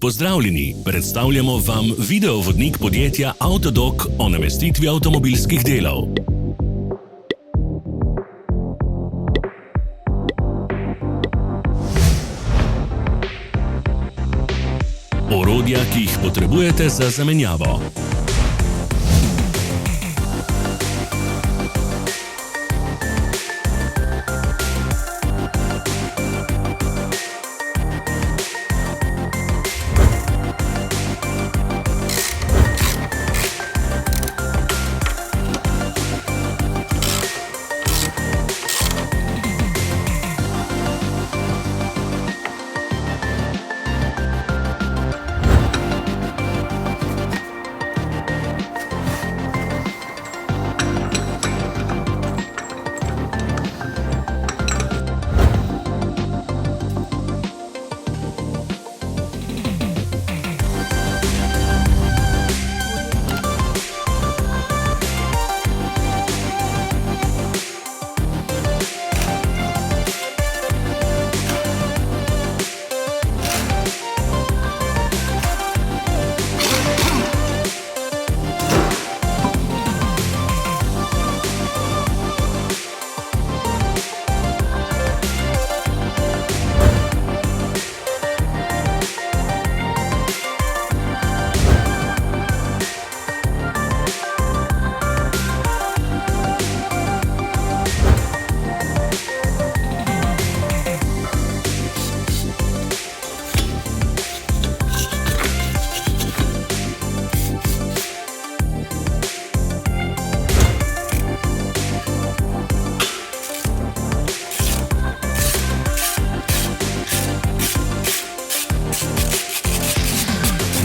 Pozdravljeni, predstavljamo vam videovodnik podjetja AUTODOC o namestitvi avtomobilskih delov. Orodja, ki jih potrebujete za zamenjavo.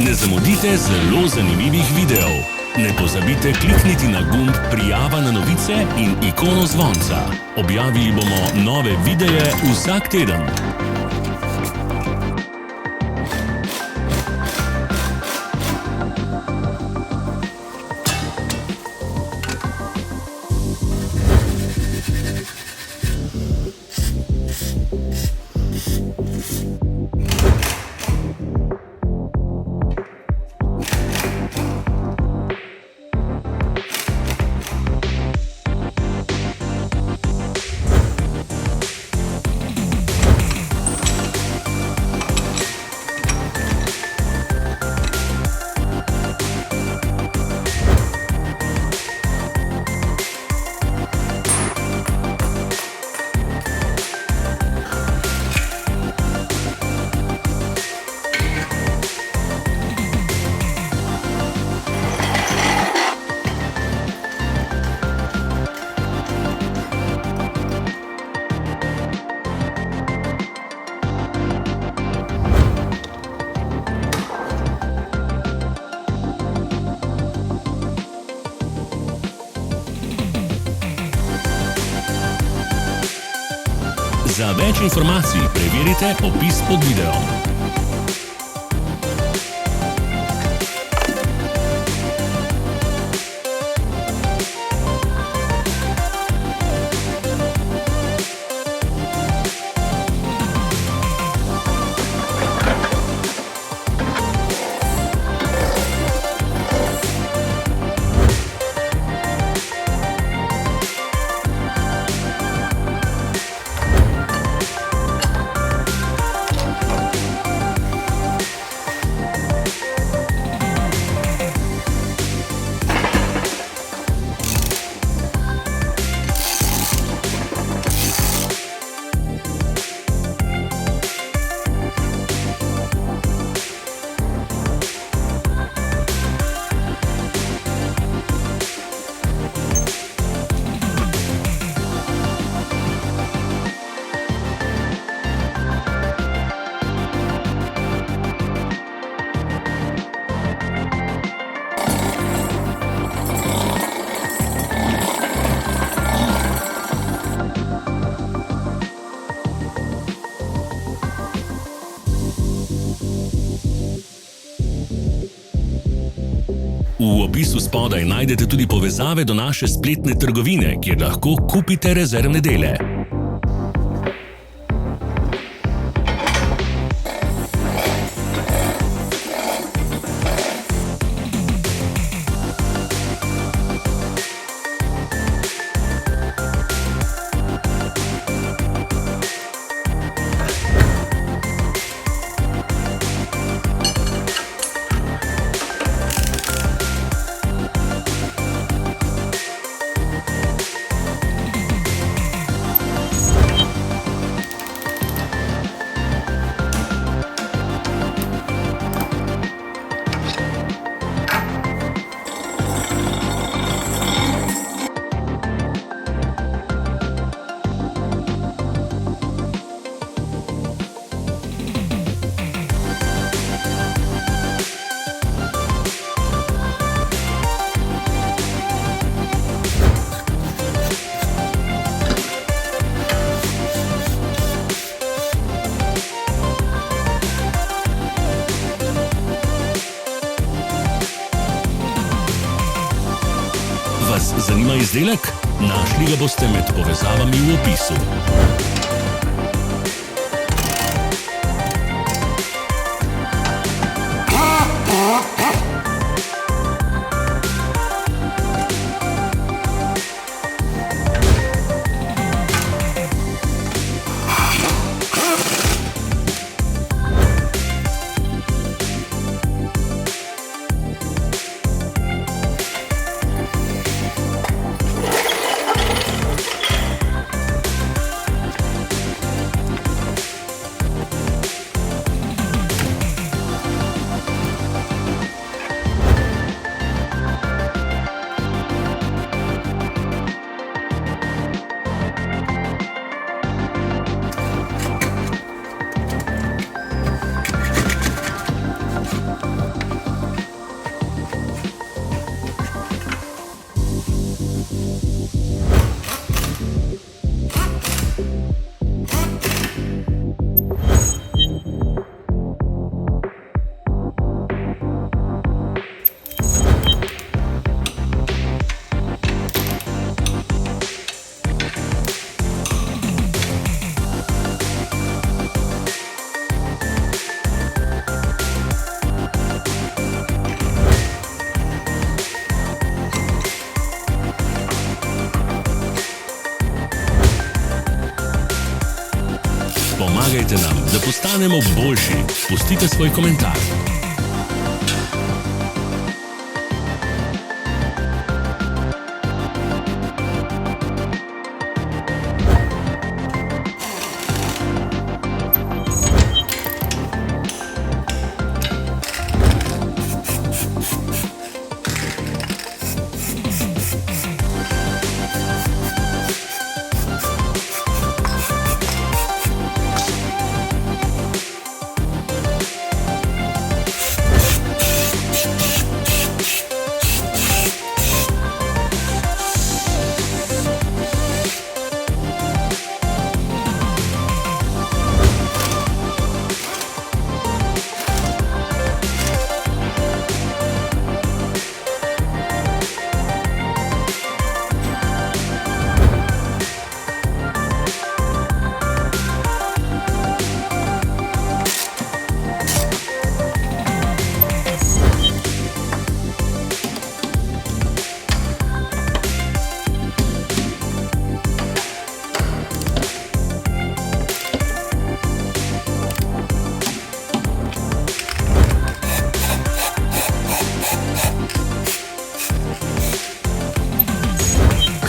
Ne zamudite zelo zanimivih videov. Ne pozabite klikniti na gumb prijava na novice in ikono zvonca. Objavili bomo nove videe vsak teden. Za več informacij preverite opis pod videom. V opisu spodaj najdete tudi povezave do naše spletne trgovine, kjer lahko kupite rezervne dele. zanima izdelek? Našli ga boste med povezavami v opisu. Pomagajte nam, da postanemo boljši. Pustite svoj komentar.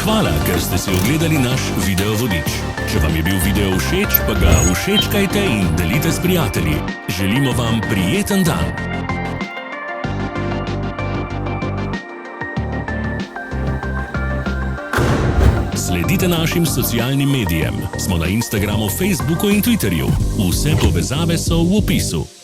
Hvala, ker ste si ogledali naš video vodič. Če vam je bil video všeč, pa ga všečkajte in delite s prijatelji. Želimo vam prijeten dan. Sledite našim socialnim medijem. Smo na Instagramu, Facebooku in Twitterju. Vse povezave so v opisu.